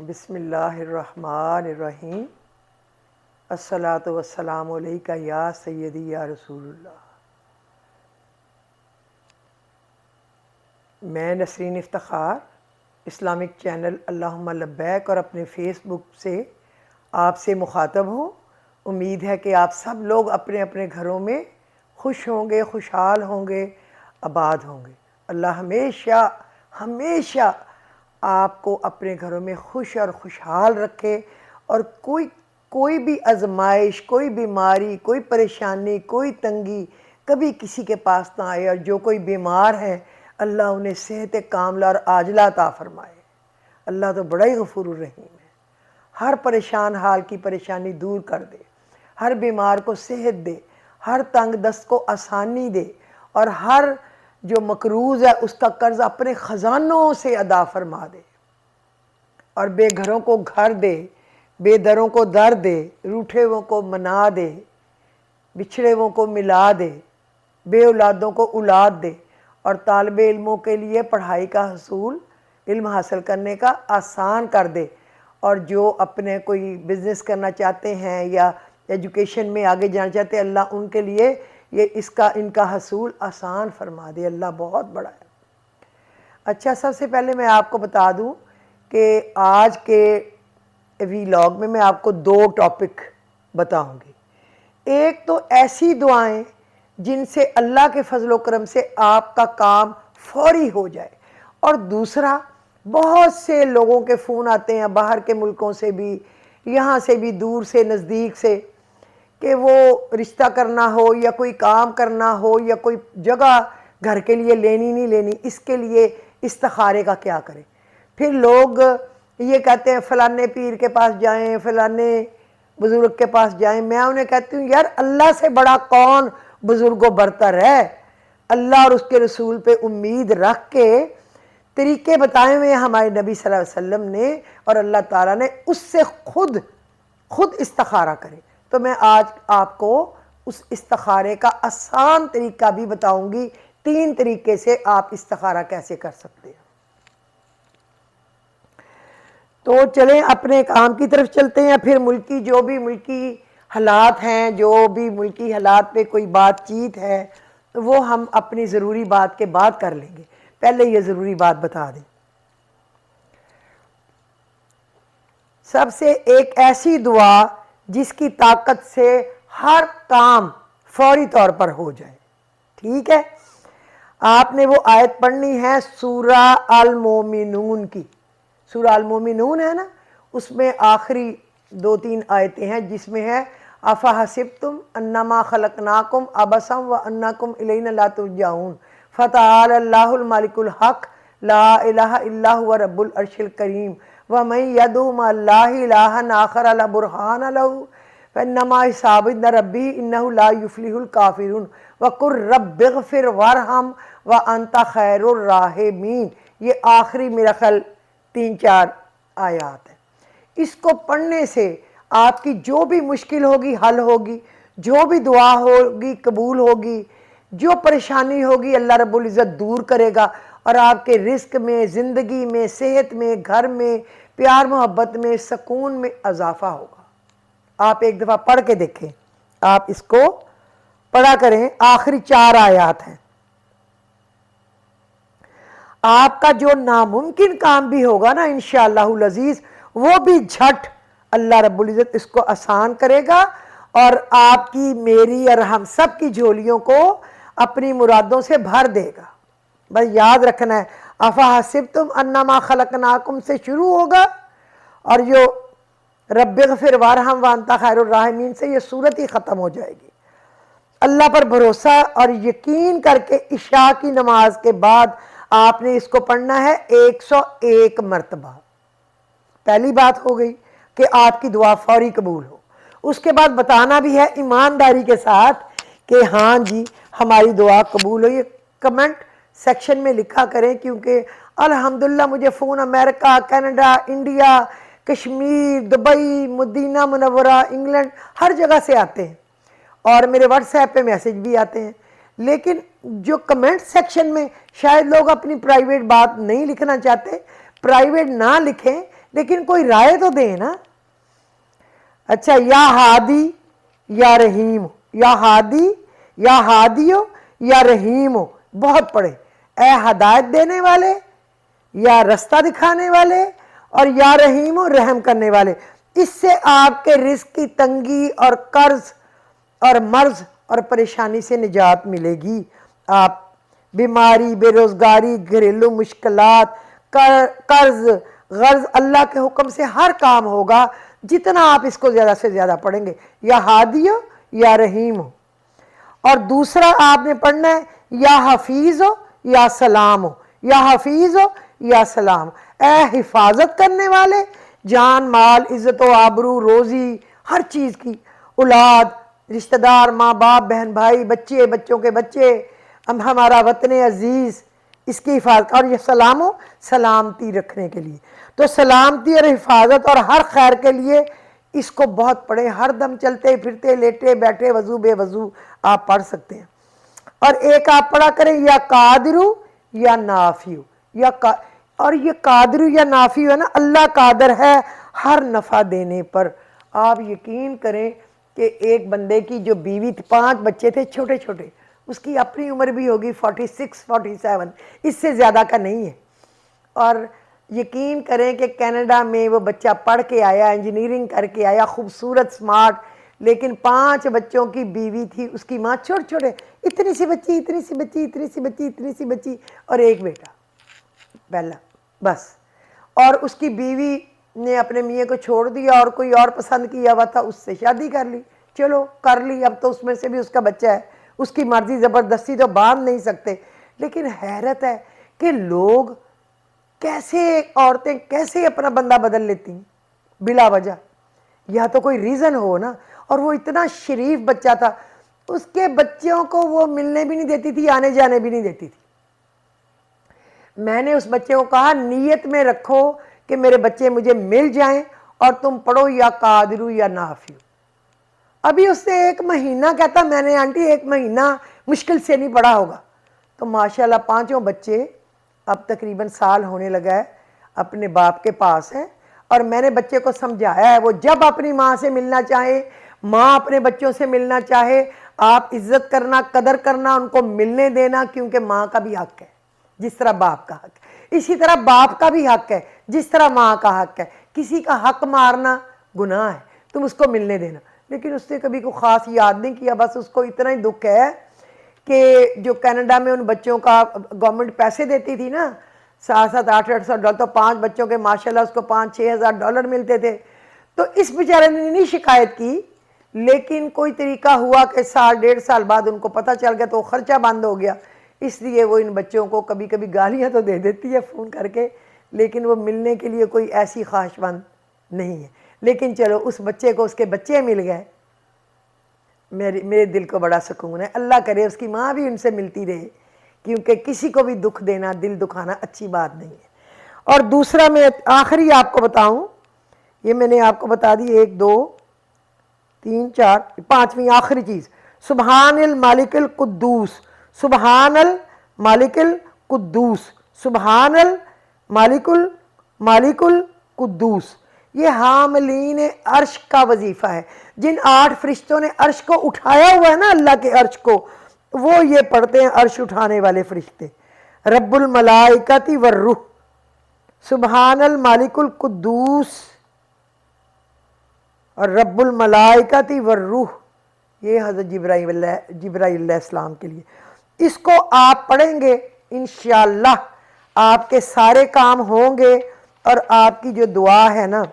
بسم اللہ الرحمن الرحیم۔ الصلاۃ والسلام علیکہ یا سیدی یا رسول اللہ۔ میں نسرین افتخار اسلامک چینل اللہم لبیک اور اپنے فیس بک سے آپ سے مخاطب ہوں۔ امید ہے کہ آپ سب لوگ اپنے اپنے گھروں میں خوش ہوں گے، خوشحال ہوں گے، آباد ہوں گے۔ اللہ ہمیشہ ہمیشہ آپ کو اپنے گھروں میں خوش اور خوشحال رکھے، اور کوئی بھی آزمائش، کوئی بیماری، کوئی پریشانی، کوئی تنگی کبھی کسی کے پاس نہ آئے، اور جو کوئی بیمار ہے اللہ انہیں صحت کاملہ اور عاجلہ عطا فرمائے۔ اللہ تو بڑا ہی غفور الرحیم ہے، ہر پریشان حال کی پریشانی دور کر دے، ہر بیمار کو صحت دے، ہر تنگ دست کو آسانی دے، اور ہر جو مقروض ہے اس کا قرض اپنے خزانوں سے ادا فرما دے، اور بے گھروں کو گھر دے، بے دروں کو در دے، روٹھے ہوئوں کو منا دے، بچھڑے ہوئوں کو ملا دے، بے اولادوں کو اولاد دے، اور طالب علموں کے لیے پڑھائی کا حصول، علم حاصل کرنے کا آسان کر دے، اور جو اپنے کوئی بزنس کرنا چاہتے ہیں یا ایجوکیشن میں آگے جانا چاہتے ہیں اللہ ان کے لیے ان کا حصول آسان فرما دے۔ اللہ بہت بڑا ہے۔ اچھا، سب سے پہلے میں آپ کو بتا دوں کہ آج کے ویلاگ میں آپ کو دو ٹاپک بتاؤں گی۔ ایک تو ایسی دعائیں جن سے اللہ کے فضل و کرم سے آپ کا کام فوری ہو جائے، اور دوسرا بہت سے لوگوں کے فون آتے ہیں باہر کے ملکوں سے بھی، یہاں سے بھی، دور سے نزدیک سے، کہ وہ رشتہ کرنا ہو یا کوئی کام کرنا ہو یا کوئی جگہ گھر کے لیے لینی نہیں لینی، اس کے لیے استخارے کا کیا کریں۔ پھر لوگ یہ کہتے ہیں فلانے پیر کے پاس جائیں، فلانے بزرگ کے پاس جائیں۔ میں انہیں کہتی ہوں یار اللہ سے بڑا کون بزرگ و برتر ہے؟ اللہ اور اس کے رسول پہ امید رکھ کے طریقے بتائے ہوئے ہمارے نبی صلی اللہ علیہ وسلم نے، اور اللہ تعالیٰ نے، اس سے خود استخارہ کرے۔ تو میں آج آپ کو اس استخارے کا آسان طریقہ بھی بتاؤں گی، 3 طریقے سے آپ استخارہ کیسے کر سکتے ہیں۔ تو چلیں اپنے کام کی طرف چلتے ہیں، پھر جو بھی ملکی حالات ہیں، جو بھی ملکی حالات پہ کوئی بات چیت ہے وہ ہم اپنی ضروری بات کے بعد کر لیں گے، پہلے یہ ضروری بات بتا دیں۔ سب سے ایک ایسی دعا جس کی طاقت سے ہر کام فوری طور پر ہو جائے، ٹھیک ہے؟ آپ نے وہ آیت پڑھنی ہے سورہ المومنون کی۔ سورہ المومنون ہے نا، اس میں آخری 2-3 آیتیں ہیں جس میں ہے افحسبتم انما خلقناکم عبثا وانکم الینا لا ترجعون فتعالی اللہ الملک الحق لا الہ الا هو رب العرش الکریم ومن یدعو مع اللہ الہا آخر لا برہان لہ فانما حسابہ عند ربہ انہ لا یفلح الکافرون وقل رب اغفر وارحم وانت خیر الراحمین۔ یہ آخری میرا خیال 3-4 آیات ہیں۔ اس کو پڑھنے سے آپ کی جو بھی مشکل ہوگی حل ہوگی، جو بھی دعا ہوگی قبول ہوگی، جو پریشانی ہوگی اللہ رب العزت دور کرے گا، اور آپ کے رزق میں، زندگی میں، صحت میں، گھر میں، پیار محبت میں، سکون میں اضافہ ہوگا۔ آپ ایک دفعہ پڑھ کے دیکھیں، آپ اس کو پڑھا کریں، آخری 4 آیات ہیں۔ آپ کا جو ناممکن کام بھی ہوگا نا انشاءاللہ العزیز، وہ بھی جھٹ اللہ رب العزت اس کو آسان کرے گا، اور آپ کی، میری اور ہم سب کی جھولیوں کو اپنی مرادوں سے بھر دے گا۔ بس یاد رکھنا ہے افحسبتم انما خلقناکم سے شروع ہوگا، اور جو رب اغفر وارحم وانت خیر الراحمین سے یہ صورت ہی ختم ہو جائے گی۔ اللہ پر بھروسہ اور یقین کر کے عشاء کی نماز کے بعد آپ نے اس کو پڑھنا ہے 101 مرتبہ۔ پہلی بات ہو گئی کہ آپ کی دعا فوری قبول ہو۔ اس کے بعد بتانا بھی ہے ایمانداری کے ساتھ کہ ہاں جی ہماری دعا قبول ہو۔ یہ کمنٹ سیکشن میں لکھا کریں، کیونکہ الحمدللہ مجھے فون امریکہ، کینیڈا، انڈیا، کشمیر، دبئی، مدینہ منورہ، انگلینڈ، ہر جگہ سے آتے ہیں، اور میرے واٹس ایپ پہ میسج بھی آتے ہیں۔ لیکن جو کمنٹ سیکشن میں شاید لوگ اپنی پرائیویٹ بات نہیں لکھنا چاہتے، پرائیویٹ نہ لکھیں، لیکن کوئی رائے تو دے نا. اچھا یا ہادی یا رحیم، یا ہادی یا ہادیو یا رحیم ہو، بہت پڑھے. اے ہدایت دینے والے، یا رستہ دکھانے والے، اور یا رحیم ہو، رحم کرنے والے. اس سے آپ کے رزق کی تنگی اور قرض اور مرض اور پریشانی سے نجات ملے گی. آپ بیماری، بے روزگاری، گھریلو مشکلات، قرض غرض، اللہ کے حکم سے ہر کام ہوگا جتنا آپ اس کو زیادہ سے زیادہ پڑھیں گے. یا ہادی ہو یا رحیم ہو. اور دوسرا آپ نے پڑھنا ہے یا حفیظ ہو یا سلام ہو، یا حفیظ ہو یا سلام. اے حفاظت کرنے والے، جان مال عزت و آبرو روزی ہر چیز کی، اولاد رشتہ دار ماں باپ بہن بھائی بچے بچوں کے بچے، ہمارا وطن عزیز، اس کی حفاظت. اور یہ سلام ہو، سلامتی رکھنے کے لیے. تو سلامتی اور حفاظت اور ہر خیر کے لیے اس کو بہت پڑھیں. ہر دم چلتے پھرتے لیٹے بیٹھے وضو بے وضو آپ پڑھ سکتے ہیں. اور ایک آپ پڑھا کریں یا قادرو یا نافیو، اور یہ قادرو یا نافیو ہے نا، اللہ قادر ہے ہر نفع دینے پر. آپ یقین کریں کہ ایک بندے کی جو بیوی 5 بچے تھے چھوٹے چھوٹے، اس کی اپنی عمر بھی ہوگی 46 47، اس سے زیادہ کا نہیں ہے. اور یقین کریں کہ کینیڈا میں وہ بچہ پڑھ کے آیا، انجینئرنگ کر کے آیا، خوبصورت سمارٹ، لیکن 5 بچوں کی بیوی تھی، اس کی ماں چھوٹے چھوٹے، اتنی سی بچی اتنی سی بچی اتنی سی بچی اتنی سی بچی، اور ایک بیٹا پہلا بس. اور اس کی بیوی نے اپنے میاں کو چھوڑ دیا اور کوئی اور پسند کیا ہوا تھا، اس سے شادی کر لی. چلو کر لی، اب تو اس میں سے بھی اس کا بچہ ہے، اس کی مرضی، زبردستی تو باندھ نہیں سکتے. لیکن حیرت ہے کہ لوگ کیسے، عورتیں کیسے اپنا بندہ بدل لیتی ہیں بلا وجہ. یا تو کوئی ریزن ہو نا. اور وہ اتنا شریف بچہ تھا، اس کے بچوں کو وہ ملنے بھی نہیں دیتی تھی، آنے جانے بھی نہیں دیتی تھی. میں نے اس بچے کو کہا نیت میں رکھو کہ میرے بچے مجھے مل جائیں اور تم پڑھو یا قادرو یا نافیو. ابھی اس نے 1 مہینہ کہتا میں نے آنٹی 1 مہینہ مشکل سے نہیں پڑھا ہوگا. تو ماشاءاللہ 5 بچے اب تقریباً سال ہونے لگا ہے اپنے باپ کے پاس ہے. اور میں نے بچے کو سمجھایا ہے، وہ جب اپنی ماں سے ملنا چاہے، ماں اپنے بچوں سے ملنا چاہے، آپ عزت کرنا قدر کرنا ان کو ملنے دینا، کیونکہ ماں کا بھی حق ہے جس طرح باپ کا حق ہے، اسی طرح باپ کا بھی حق ہے جس طرح ماں کا حق ہے. کسی کا حق مارنا گناہ ہے، تم اس کو ملنے دینا. لیکن اس نے کبھی کو خاص یاد نہیں کیا، بس اس کو اتنا ہی دکھ ہے کہ جو کینیڈا میں ان بچوں کا گورنمنٹ پیسے دیتی تھی نا، 700 800 $800، تو 5 بچوں کے ماشاءاللہ اس کو $5,000 $6,000 ملتے تھے. تو اس بیچارے نے نہیں شکایت کی، لیکن کوئی طریقہ ہوا کہ سال 1.5 سال بعد ان کو پتہ چل گیا تو وہ خرچہ بند ہو گیا. اس لیے وہ ان بچوں کو کبھی کبھی گالیاں تو دے دیتی ہے فون کر کے، لیکن وہ ملنے کے لیے کوئی ایسی خواہش مند نہیں ہے. لیکن چلو اس بچے کو اس کے بچے مل گئے، میرے دل کو بڑا سکون ہے. اللہ کرے اس کی ماں بھی ان سے ملتی رہے، کیونکہ کسی کو بھی دکھ دینا، دل دکھانا اچھی بات نہیں ہے. اور دوسرا میں آخری آپ کو بتاؤں، یہ میں نے آپ کو بتا دی 1 2 3 4 5ویں آخری چیز، سبحان المالک القدوس، سبحان المالک القدوس، سبحان المالک القدوس. یہ حاملین عرش کا وظیفہ ہے. جن 8 فرشتوں نے عرش کو اٹھایا ہوا ہے نا، اللہ کے عرش کو، وہ یہ پڑھتے ہیں عرش اٹھانے والے فرشتے، رب الملائکۃ والروح، سبحان المالک القدوس اور رب الملائکۃ والروح. یہ حضرت جبرائیل علیہ السلام کے لیے. اس کو آپ پڑھیں گے انشاءاللہ آپ کے سارے کام ہوں گے، اور آپ کی جو دعا ہے نا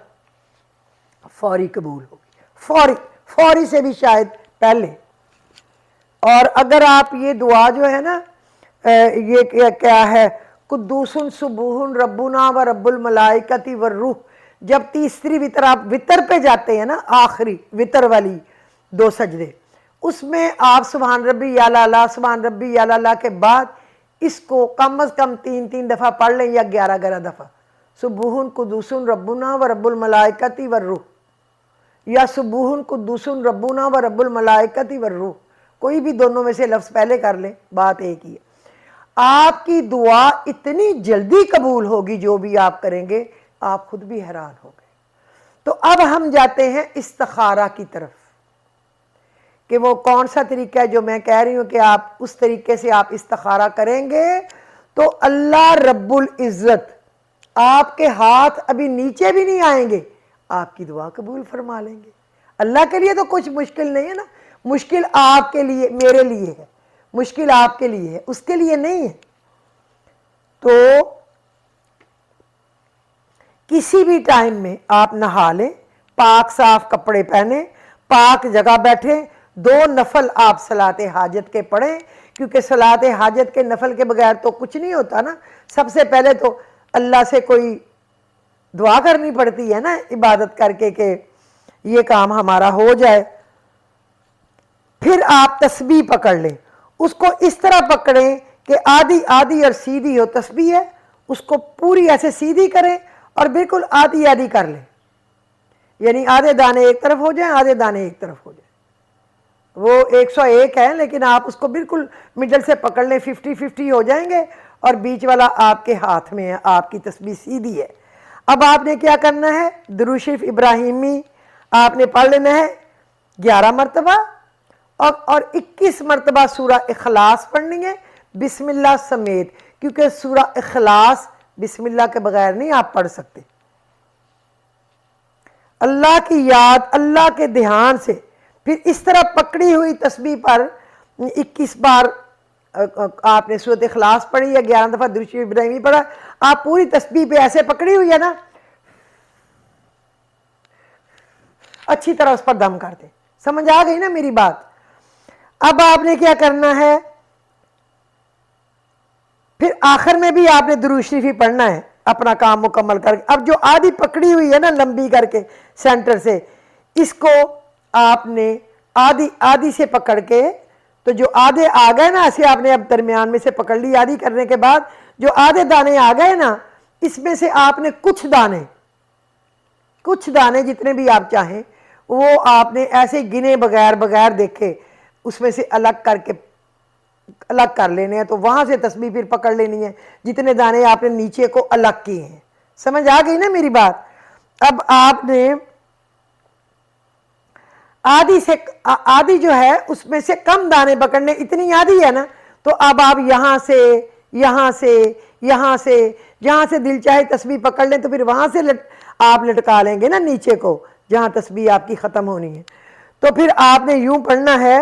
فوری قبول ہوگی، فوری سے بھی شاید پہلے. اور اگر آپ یہ دعا جو ہے نا، یہ کیا ہے، قدوس سبوح ربنا و رب الملائکۃ والروح، جب تیسری وتر آپ وتر پہ جاتے ہیں نا، آخری وتر والی 2 سجدے، اس میں آپ سبحان ربی اعلیٰ سبحان ربی اعلیٰ کے بعد اس کو کم از کم 3 دفعہ پڑھ لیں، یا 11 دفعہ، سبوح قدوس ربنا و رب الملائکۃ والروح، یا سبوح قدوس ربنا و رب الملائکۃ والروح. کوئی بھی دونوں میں سے لفظ پہلے کر لیں، بات ایک ہی ہے. آپ کی دعا اتنی جلدی قبول ہوگی جو بھی آپ کریں گے آپ خود بھی حیران ہو گئے۔ تو اب ہم جاتے ہیں استخارہ کی طرف، کہ وہ کون سا طریقہ ہے جو میں کہہ رہی ہوں کہ آپ اس طریقے سے آپ استخارہ کریں گے تو اللہ رب العزت آپ کے ہاتھ ابھی نیچے بھی نہیں آئیں گے، آپ کی دعا قبول فرما لیں گے۔ اللہ کے لیے تو کچھ مشکل نہیں ہے نا، مشکل آپ کے لیے، میرے لیے ہے، مشکل آپ کے لیے ہے، اس کے لیے نہیں ہے۔ تو کسی بھی ٹائم میں آپ نہا لیں، پاک صاف کپڑے پہنیں، پاک جگہ بیٹھیں، 2 نفل آپ صلاۃ حاجت کے پڑھیں، کیونکہ صلاۃ حاجت کے نفل کے بغیر تو کچھ نہیں ہوتا نا۔ سب سے پہلے تو اللہ سے کوئی دعا کرنی پڑتی ہے نا عبادت کر کے کہ یہ کام ہمارا ہو جائے۔ پھر آپ تسبیح پکڑ لیں، اس کو اس طرح پکڑیں کہ آدھی آدھی اور سیدھی ہو تسبیح ہے، اس کو پوری ایسے سیدھی کریں اور بالکل آدھی آدھی کر لیں، یعنی آدھے دانے ایک طرف ہو جائیں، آدھے دانے ایک طرف ہو جائیں۔ وہ 101 ہے لیکن آپ اس کو بالکل مڈل سے پکڑ لیں، 50-50 ہو جائیں گے، اور بیچ والا آپ کے ہاتھ میں ہے، آپ کی تسبیح سیدھی ہے۔ اب آپ نے کیا کرنا ہے؟ درود شریف ابراہیمی آپ نے پڑھ لینا ہے 11 مرتبہ، اور 21 مرتبہ سورہ اخلاص پڑھنی ہے بسم اللہ سمیت، کیونکہ سورہ اخلاص بسم اللہ کے بغیر نہیں آپ پڑھ سکتے۔ اللہ کی یاد، اللہ کے دھیان سے پھر اس طرح پکڑی ہوئی تسبیح پر 21 بار آپ نے سورۃ اخلاص پڑھی یا 11 دفعہ درود شریف ابراہیمی پڑھا، آپ پوری تسبیح پہ ایسے پکڑی ہوئی ہے نا، اچھی طرح اس پر دم کر دیں۔ سمجھ آ گئی نا میری بات؟ اب آپ نے کیا کرنا ہے؟ پھر آخر میں بھی آپ نے درود شریف ہی پڑھنا ہے اپنا کام مکمل کر کے۔ اب جو آدھی پکڑی ہوئی ہے نا لمبی کر کے سینٹر سے، اس کو آپ نے آدھی آدھی سے پکڑ کے، تو جو آدھے آ گئے نا، ایسے آپ نے اب درمیان میں سے پکڑ لی آدھی کرنے کے بعد، جو آدھے دانے آ گئے نا، اس میں سے آپ نے کچھ دانے جتنے بھی آپ چاہیں وہ آپ نے ایسے گنے بغیر دیکھے اس میں سے الگ کر لینے ہیں، تو وہاں سے تسبیح پھر پکڑ لینی ہے جتنے دانے آپ نے نیچے کو الگ کیے ہیں۔ سمجھ آ گئی نا میری بات؟ اب آپ نے آدھی جو ہے اس میں سے کم دانے پکڑنے، اتنی آدھی ہے نا، تو اب آپ یہاں سے دل چاہے تسبیح پکڑ لیں، تو پھر وہاں سے آپ لٹکا لیں گے نا نیچے کو جہاں تسبیح آپ کی ختم ہونی ہے۔ تو پھر آپ نے یوں پڑھنا ہے،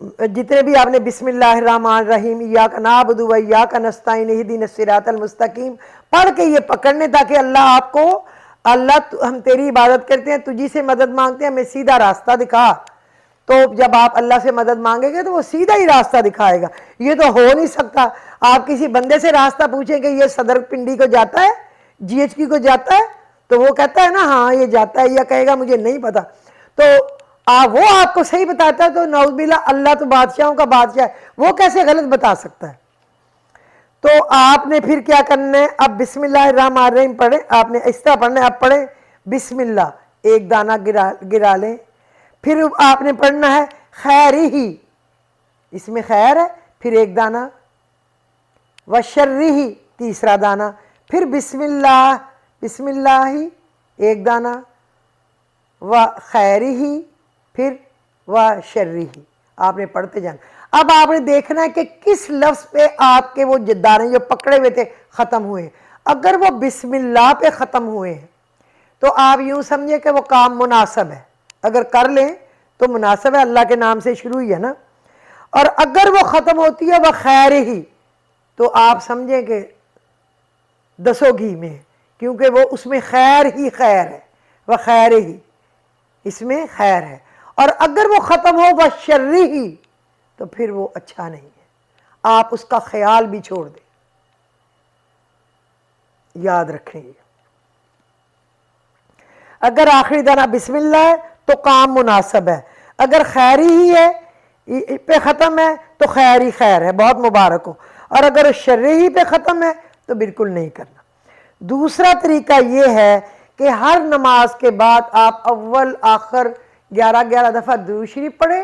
جتنے بھی آپ نے بسم اللہ الرحمن الرحیم ایاک نعبد و ایاک نستعین اہدنا الصراط المستقیم پڑھ کے یہ پکڑنے، تاکہ اللہ آپ کو، اللہ ہم تیری عبادت کرتے ہیں، تجھی سے مدد مانگتے ہیں، ہمیں سیدھا راستہ دکھا۔ تو جب آپ اللہ سے مدد مانگیں گے تو وہ سیدھا ہی راستہ دکھائے گا۔ یہ تو ہو نہیں سکتا آپ کسی بندے سے راستہ پوچھیں کہ یہ صدر پنڈی کو جاتا ہے، GHQ کو جاتا ہے، تو وہ کہتا ہے نا ہاں یہ جاتا ہے، یا کہے گا مجھے نہیں پتا، تو وہ آپ کو صحیح بتاتا ہے، تو نعوذ باللہ اللہ تو بادشاہوں کا بادشاہ ہے، وہ کیسے غلط بتا سکتا ہے؟ تو آپ نے پھر کیا کرنا ہے؟ اب بسم اللہ الرحمن الرحیم پڑھیں، آپ نے اس طرح پڑھنا ہے، اب پڑھیں بسم اللہ، ایک دانہ گرا لیں، پھر آپ نے پڑھنا ہے خیر ہی، اس میں خیر ہے، پھر ایک دانہ، وشر ہی تیسرا دانہ، پھر بسم اللہ ہی ایک دانہ، وخیر ہی، پھر وشر ہی، آپ نے پڑھتے جانا۔ اب آپ نے دیکھنا ہے کہ کس لفظ پہ آپ کے وہ دانے جو پکڑے ہوئے تھے ختم ہوئے ہیں۔ اگر وہ بسم اللہ پہ ختم ہوئے ہیں تو آپ یوں سمجھے کہ وہ کام مناسب ہے، اگر کر لیں تو مناسب ہے، اللہ کے نام سے شروع ہی ہے نا۔ اور اگر وہ ختم ہوتی ہے وہ خیر ہی، تو آپ سمجھیں کہ 10 گھی میں ہے، کیونکہ وہ اس میں خیر ہی خیر ہے، وہ خیر ہی، اس میں خیر ہے۔ اور اگر وہ ختم ہو وہ شر ہی، تو پھر وہ اچھا نہیں ہے، آپ اس کا خیال بھی چھوڑ دیں، یاد رکھیں گے۔ اگر آخری دانہ بسم اللہ ہے تو کام مناسب ہے، اگر خیری ہی ہے پہ ختم ہے تو خیر ہی خیر ہے، بہت مبارک ہو، اور اگر شرعی ہی پہ ختم ہے تو بالکل نہیں کرنا۔ دوسرا طریقہ یہ ہے کہ ہر نماز کے بعد آپ اول آخر 11 دفعہ درود شریف پڑھیں،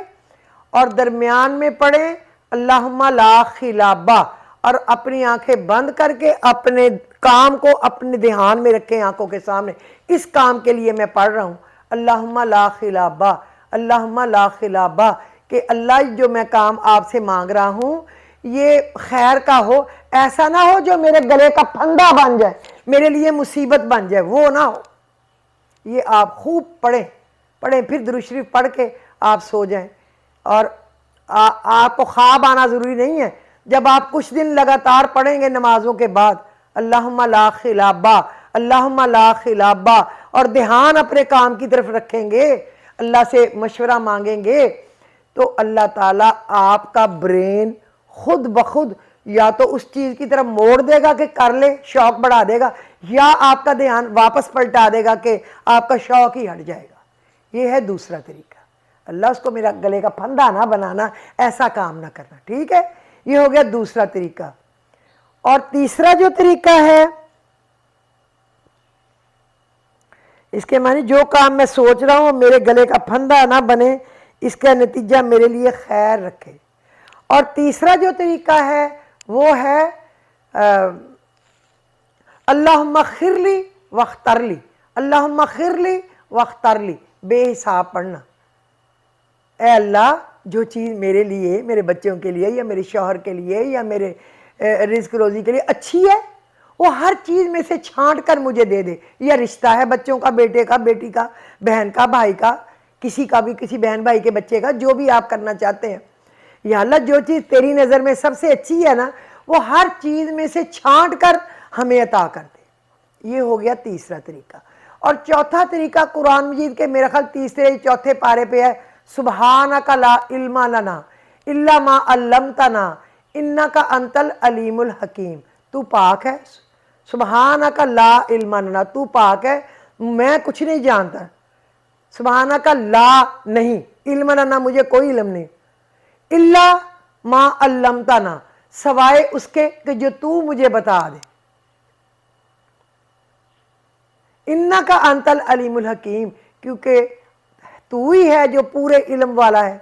اور درمیان میں پڑھیں اللہم لا خلابہ، اور اپنی آنکھیں بند کر کے اپنے کام کو اپنے دھیان میں رکھیں، آنکھوں کے سامنے، اس کام کے لیے میں پڑھ رہا ہوں اللہم لا خلابہ، اللہم لا خلابہ، کہ اللہ جو میں کام آپ سے مانگ رہا ہوں یہ خیر کا ہو، ایسا نہ ہو جو میرے گلے کا پھندا بن جائے، میرے لیے مصیبت بن جائے، وہ نہ ہو۔ یہ آپ خوب پڑھیں، پھر درود شریف پڑھ کے آپ سو جائیں۔ اور آپ کو خواب آنا ضروری نہیں ہے، جب آپ کچھ دن لگاتار پڑھیں گے نمازوں کے بعد اللہم لا خلابہ، اللہم لا خلابہ، اور دھیان اپنے کام کی طرف رکھیں گے، اللہ سے مشورہ مانگیں گے، تو اللہ تعالیٰ آپ کا برین خود بخود یا تو اس چیز کی طرف موڑ دے گا کہ کر لے، شوق بڑھا دے گا، یا آپ کا دھیان واپس پلٹا دے گا کہ آپ کا شوق ہی ہٹ جائے گا۔ یہ ہے دوسرا طریقہ۔ اللہ اس کو میرا گلے کا پھندا نہ بنانا، ایسا کام نہ کرنا، ٹھیک ہے؟ یہ ہو گیا دوسرا طریقہ۔ اور تیسرا جو طریقہ ہے، اس کے معنی جو کام میں سوچ رہا ہوں میرے گلے کا پھندا نہ بنے، اس کا نتیجہ میرے لیے خیر رکھے۔ اور تیسرا جو طریقہ ہے وہ ہے اللہم اغفر لی واختر لی، اللہم اغفر لی واختر لی، بے حساب پڑھنا۔ اے اللہ جو چیز میرے لیے، میرے بچوں کے لیے یا میرے شوہر کے لیے یا میرے رزق روزی کے لیے اچھی ہے، وہ ہر چیز میں سے چھانٹ کر مجھے دے دے۔ یا رشتہ ہے بچوں کا، بیٹے کا، بیٹی کا، بہن کا، بھائی کا، کسی کا بھی، کسی بہن بھائی کے بچے کا، جو بھی آپ کرنا چاہتے ہیں، یا اللہ جو چیز تیری نظر میں سب سے اچھی ہے نا، وہ ہر چیز میں سے چھانٹ کر ہمیں عطا کر دے۔ یہ ہو گیا تیسرا طریقہ۔ اور چوتھا طریقہ قرآن مجید کے میرے خیال تیسرے چوتھے پارے پہ ہے، سبحانک لا علم لنا الا ما علمتنا انک انت العلیم الحکیم۔ تو پاک ہے، سبحانک لا علم لنا، تو پاک ہے، میں کچھ نہیں جانتا، سبحانک لا نہیں، علم لنا مجھے کوئی علم نہیں، الا ما علمتنا سوائے اس کے کہ جو تو مجھے بتا دے، انک انت العلیم الحکیم، کیونکہ تو ہی ہے جو پورے علم والا ہے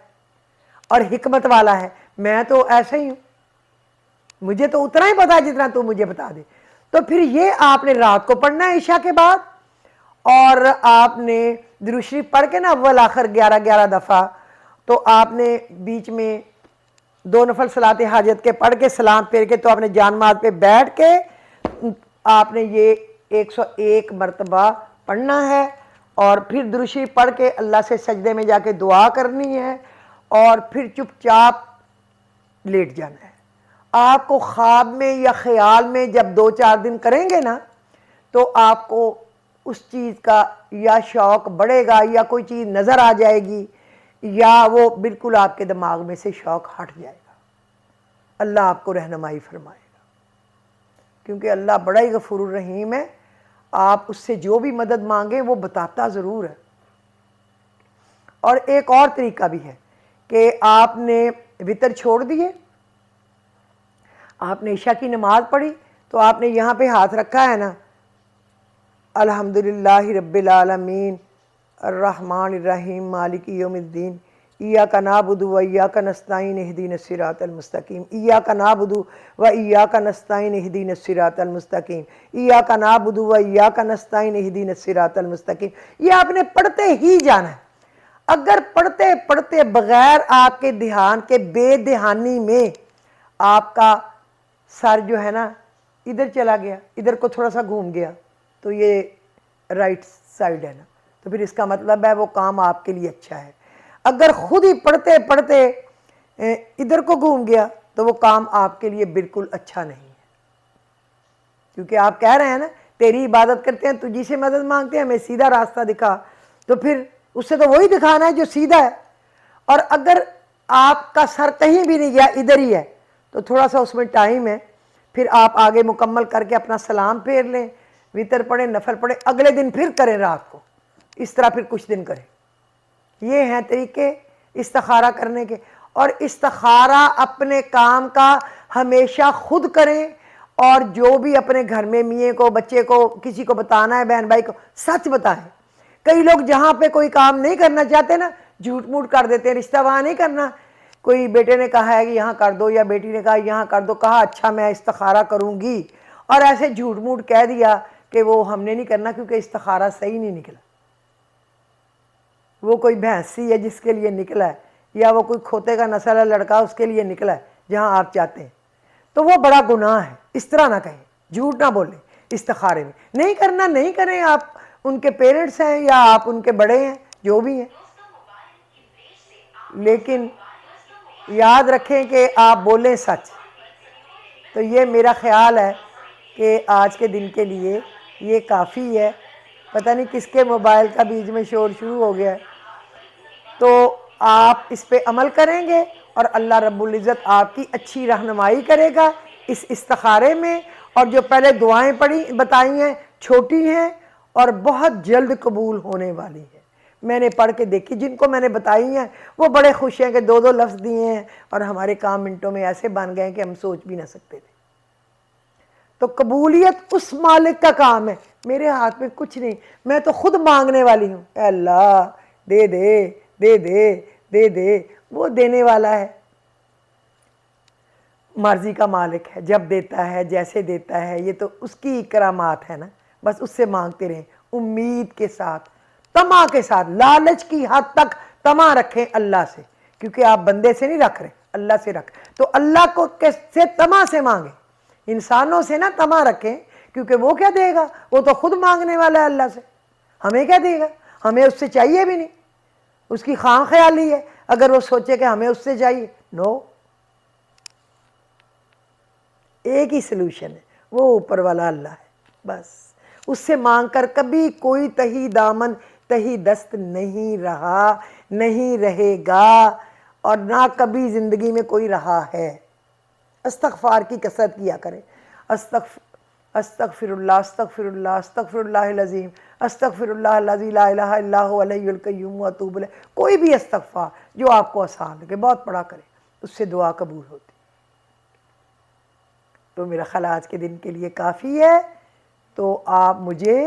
اور حکمت والا ہے، میں تو ایسا ہی ہوں، مجھے تو اتنا ہی پتا جتنا تو مجھے بتا دے۔ تو پھر یہ آپ نے رات کو پڑھنا ہے عشاء کے بعد، اور آپ نے درود شریف پڑھ کے نا اول آخر 11 دفعہ، تو آپ نے بیچ میں 2 نفل صلاۃ حاجت کے پڑھ کے سلام پھیر کے تو آپ نے جان ماز پہ بیٹھ کے آپ نے یہ 101 مرتبہ پڑھنا ہے، اور پھر درود شریف پڑھ کے اللہ سے سجدے میں جا کے دعا کرنی ہے، اور پھر چپ چاپ لیٹ جانا ہے۔ آپ کو خواب میں یا خیال میں جب 2-4 دن کریں گے نا، تو آپ کو اس چیز کا یا شوق بڑھے گا، یا کوئی چیز نظر آ جائے گی، یا وہ بالکل آپ کے دماغ میں سے شوق ہٹ جائے گا۔ اللہ آپ کو رہنمائی فرمائے گا، کیونکہ اللہ بڑا ہی غفور الرحیم ہے، آپ اس سے جو بھی مدد مانگیں وہ بتاتا ضرور ہے۔ اور ایک اور طریقہ بھی ہے کہ آپ نے وتر چھوڑ دیے، آپ نے عشاء کی نماز پڑھی، تو آپ نے یہاں پہ ہاتھ رکھا ہے نا، الحمدللہ رب العالمین الرحمن الرحیم مالک یوم الدین ایاک نعبد و ایاک نستعین اہدینا الصراط المستقیم، ایاک نعبد و ایاک نستعین اہدینا الصراط المستقیم، ایاک نعبد و ایاک نستعین اہدینا الصراط المستقیم۔ یہ آپ نے پڑھتے ہی جانا ہے۔ اگر پڑھتے پڑھتے بغیر آپ کے دھیان کے بے دھیانی میں آپ کا سر جو ہے نا ادھر چلا گیا، ادھر کو تھوڑا سا گھوم گیا، تو یہ رائٹ سائڈ ہے نا، تو پھر اس کا مطلب ہے وہ کام آپ کے لیے اچھا ہے۔ اگر خود ہی پڑھتے پڑھتے ادھر کو گھوم گیا تو وہ کام آپ کے لیے بالکل اچھا نہیں ہے، کیونکہ آپ کہہ رہے ہیں نا تیری عبادت کرتے ہیں، تجھی سے مدد مانگتے ہیں، ہمیں سیدھا راستہ دکھا، تو پھر اس سے تو وہی دکھانا ہے جو سیدھا ہے۔ اور اگر آپ کا سر کہیں بھی نہیں گیا، ادھر ہی ہے، تو تھوڑا سا اس میں ٹائم ہے، پھر آپ آگے مکمل کر کے اپنا سلام پھیر لیں، وتر پڑھیں، نفل پڑھیں، اگلے دن پھر کریں رات کو، اس طرح پھر کچھ دن کریں۔ یہ ہیں طریقے استخارہ کرنے کے۔ اور استخارہ اپنے کام کا ہمیشہ خود کریں، اور جو بھی اپنے گھر میں میاں کو، بچے کو، کسی کو بتانا ہے، بہن بھائی کو، سچ بتائیں۔ کئی لوگ جہاں پہ کوئی کام نہیں کرنا چاہتے نا، جھوٹ موٹ کر دیتے ہیں، رشتہ وہاں نہیں کرنا، کوئی بیٹے نے کہا ہے کہ یہاں کر دو، یا بیٹی نے کہا یہاں کر دو، کہا اچھا میں استخارہ کروں گی، اور ایسے جھوٹ موٹ کہہ دیا کہ وہ ہم نے نہیں کرنا کیونکہ استخارہ صحیح نہیں نکلا، وہ کوئی بھینسی ہے جس کے لیے نکلا ہے، یا وہ کوئی کھوتے کا نسل ہے لڑکا اس کے لیے نکلا ہے جہاں آپ چاہتے ہیں، تو وہ بڑا گناہ ہے۔ اس طرح نہ کہیں، جھوٹ نہ بولیں استخارے میں، نہیں کرنا نہیں کریں، آپ ان کے پیرنٹس ہیں یا آپ ان کے بڑے ہیں، جو بھی ہیں، لیکن یاد رکھیں کہ آپ بولیں سچ۔ تو یہ میرا خیال ہے کہ آج کے دن کے لیے یہ کافی ہے۔ پتہ نہیں کس کے موبائل کا بیچ میں شور شروع ہو گیا ہے، تو آپ اس پہ عمل کریں گے اور اللہ رب العزت آپ کی اچھی رہنمائی کرے گا اس استخارے میں، اور جو پہلے دعائیں بتائی ہیں چھوٹی ہیں اور بہت جلد قبول ہونے والی ہیں۔ میں نے پڑھ کے دیکھی، جن کو میں نے بتائی ہیں وہ بڑے خوش ہیں کہ دو دو لفظ دیے ہیں اور ہمارے کام منٹوں میں ایسے بن گئے کہ ہم سوچ بھی نہ سکتے تھے۔ تو قبولیت اس مالک کا کام ہے، میرے ہاتھ میں کچھ نہیں، میں تو خود مانگنے والی ہوں، اے اللہ دے دے دے دے دے دے، وہ دینے والا ہے، مرضی کا مالک ہے، جب دیتا ہے جیسے دیتا ہے، یہ تو اس کی کرامات ہے نا، بس اس سے مانگتے رہیں امید کے ساتھ، طمع کے ساتھ، لالچ کی حد تک طمع رکھیں اللہ سے، کیونکہ آپ بندے سے نہیں رکھ رہے، اللہ سے رکھ، تو اللہ کو سے طمع سے مانگیں، انسانوں سے نہ طمع رکھیں، کیونکہ وہ کیا دے گا، وہ تو خود مانگنے والا ہے اللہ سے، ہمیں کیا دے گا، ہمیں اس سے چاہیے بھی نہیں، اس کی خواہ خیالی ہے اگر وہ سوچے کہ ہمیں اس سے چاہیے، نو، ایک ہی سلوشن ہے، وہ اوپر والا اللہ ہے، بس اس سے مانگ کر کبھی کوئی تہی دامن تہی دست نہیں رہا، نہیں رہے گا، اور نہ کبھی زندگی میں کوئی رہا ہے۔ استغفار کی کثرت کیا کریں، استغفر اللہ استغفر اللہ استغفر اللہ العظیم استغفر اللہ الذی لا الہ الا هو الحی القیوم واتوب الیہ، کوئی بھی استغفار جو آپ کو آسان لگے بہت پڑھا کریں، اس سے دعا قبول ہوتی۔ تو میرا خیال آج کے دن کے لیے کافی ہے، تو آپ مجھے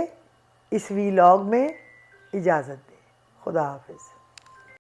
اس ویلاگ میں اجازت دیں۔ خدا حافظ۔